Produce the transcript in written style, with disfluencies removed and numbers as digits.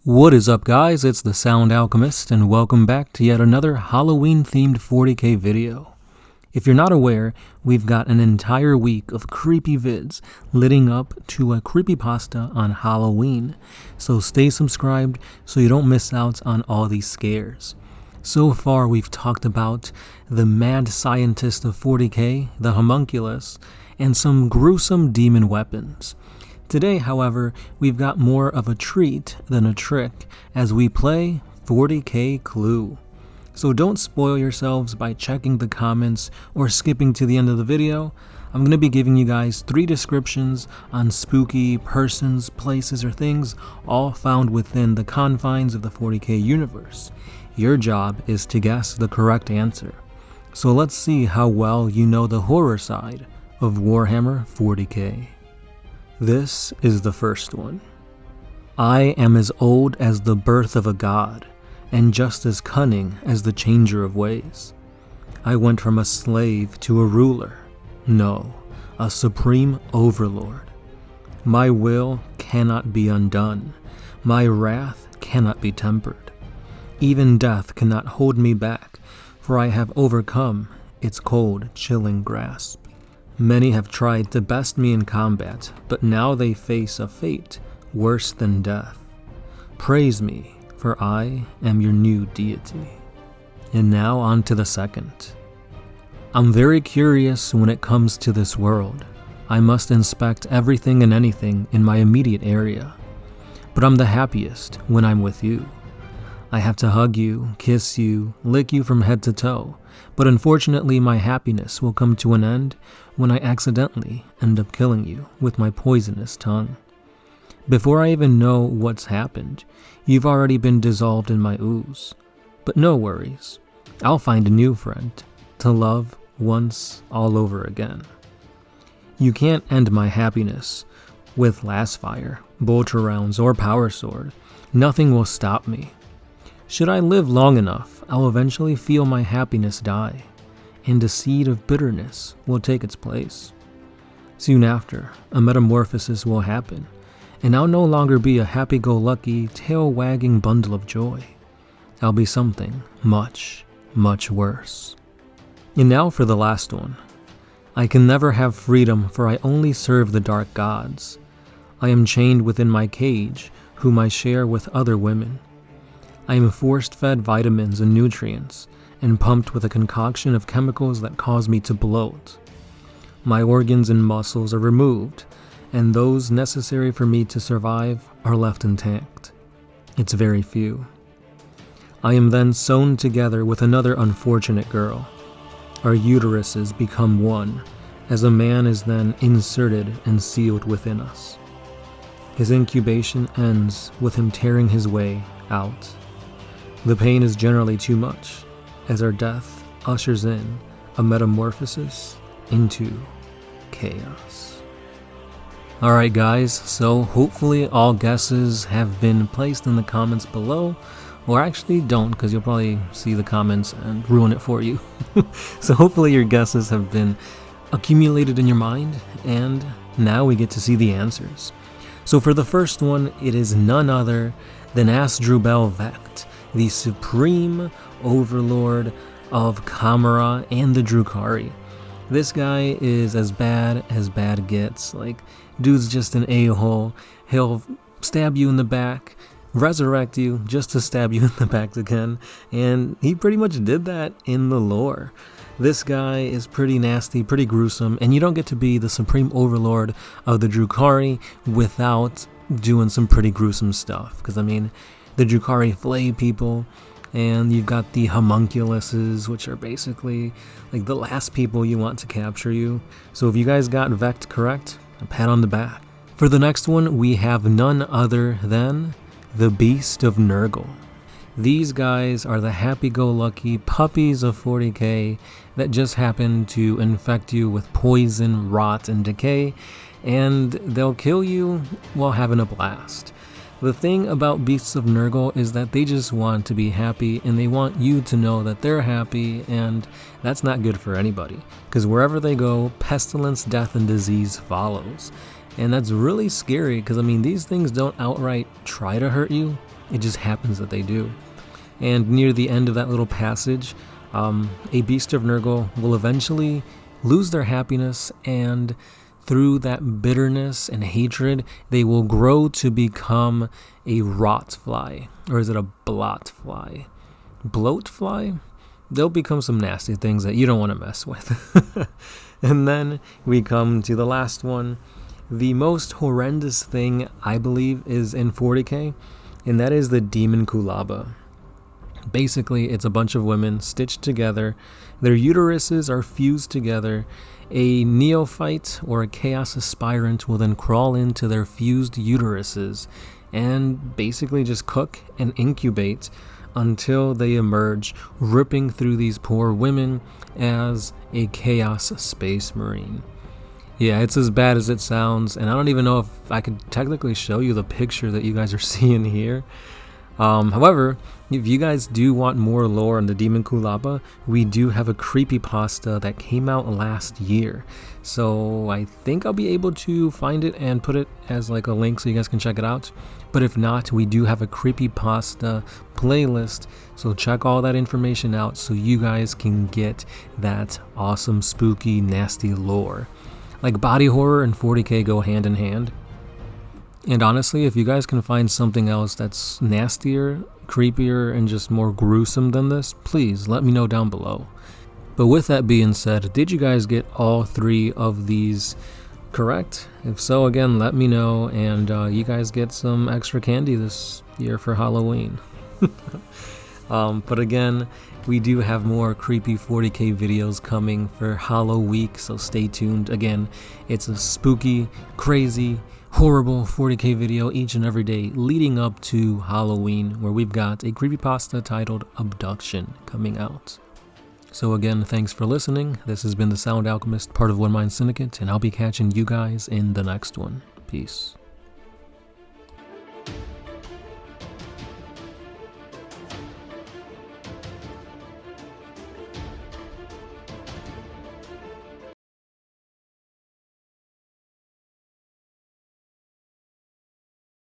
What is up, guys? It's the Sound Alchemist, and welcome back to yet another Halloween-themed 40k video. If you're not aware, we've got an entire week of creepy vids leading up to a creepypasta on Halloween, so stay subscribed so you don't miss out on all these scares. So far, we've talked about the mad scientist of 40k, the homunculus, and some gruesome demon weapons. Today, however, we've got more of a treat than a trick as we play 40k Clue. So don't spoil yourselves by checking the comments or skipping to the end of the video. I'm going to be giving you guys 3 descriptions on spooky persons, places, or things, all found within the confines of the 40k universe. Your job is to guess the correct answer. So let's see how well you know the horror side of Warhammer 40k. This is the first one. I am as old as the birth of a god, and just as cunning as the changer of ways. I went from a slave to a ruler, no, a supreme overlord. My will cannot be undone, my wrath cannot be tempered. Even death cannot hold me back, for I have overcome its cold, chilling grasp. Many have tried to best me in combat, but now they face a fate worse than death. Praise me, for I am your new deity. And now on to the second. I'm very curious when it comes to this world. I must inspect everything and anything in my immediate area. But I'm the happiest when I'm with you. I have to hug you, kiss you, lick you from head to toe, but unfortunately my happiness will come to an end when I accidentally end up killing you with my poisonous tongue. Before I even know what's happened, you've already been dissolved in my ooze. But no worries, I'll find a new friend to love once all over again. You can't end my happiness with last fire, bolter rounds, or power sword. Nothing will stop me. Should I live long enough, I'll eventually feel my happiness die, and a seed of bitterness will take its place. Soon after, a metamorphosis will happen, and I'll no longer be a happy-go-lucky, tail-wagging bundle of joy. I'll be something much, much worse. And now for the last one. I can never have freedom, for I only serve the dark gods. I am chained within my cage, whom I share with other women. I am force-fed vitamins and nutrients, and pumped with a concoction of chemicals that cause me to bloat. My organs and muscles are removed, and those necessary for me to survive are left intact. It's very few. I am then sewn together with another unfortunate girl. Our uteruses become one, as a man is then inserted and sealed within us. His incubation ends with him tearing his way out. The pain is generally too much, as our death ushers in a metamorphosis into chaos. Alright guys, so hopefully all guesses have been placed in the comments below, or actually don't, because you'll probably see the comments and ruin it for you. So hopefully your guesses have been accumulated in your mind, and now we get to see the answers. So for the first one, it is none other than Asdrubal Vect, the supreme overlord of Kamara and the Drukhari. This guy is as bad gets. Like, dude's just an a-hole. He'll stab you in the back, resurrect you just to stab you in the back again, and he pretty much did that in the lore. This guy is pretty nasty, pretty gruesome, and you don't get to be the supreme overlord of the Drukhari without doing some pretty gruesome stuff. Because, I mean, the Drukhari flay people, and you've got the homunculuses, which are basically like the last people you want to capture you. So if you guys got Vect correct, a pat on the back. For the next one, we have none other than the Beast of Nergle. These guys are the happy-go-lucky puppies of 40k that just happen to infect you with poison, rot, and decay, and they'll kill you while having a blast. The thing about Beasts of Nergle is that they just want to be happy, and they want you to know that they're happy, and that's not good for anybody, because wherever they go, pestilence, death, and disease follows. And that's really scary, because I mean, these things don't outright try to hurt you, It just happens that they do. And near the end of that little passage, a beast of Nergle will eventually lose their happiness, and through that bitterness and hatred, they will grow to become a rot fly. Or is it a blot fly? Bloat fly? They'll become some nasty things that you don't want to mess with. And then we come to the last one. The most horrendous thing, I believe, is in 40k, and that is the Demon Kulaba. Basically, it's a bunch of women stitched together. Their uteruses are fused together. A neophyte or a chaos aspirant will then crawl into their fused uteruses and basically just cook and incubate until they emerge, ripping through these poor women as a chaos space marine. Yeah, it's as bad as it sounds, and I don't even know if I could technically show you the picture that you guys are seeing here. However, if you guys do want more lore on the Demon Kulaba, we do have a creepypasta that came out last year. So I think I'll be able to find it and put it as like a link so you guys can check it out. But if not, we do have a creepypasta playlist, so check all that information out so you guys can get that awesome, spooky, nasty lore. Like body horror and 40k go hand in hand. And honestly, if you guys can find something else that's nastier, creepier, and just more gruesome than this, please let me know down below. But with that being said, did you guys get all 3 of these correct? If so, again, let me know, and you guys get some extra candy this year for Halloween. But again, we do have more creepy 40k videos coming for Halloweek, so stay tuned. Again, it's a spooky, crazy, horrible 40k video each and every day leading up to Halloween, where we've got a creepypasta titled Abduction coming out. So again, thanks for listening. This has been the Sound Alchemist, part of One Mind Syndicate, and I'll be catching you guys in the next one. Peace.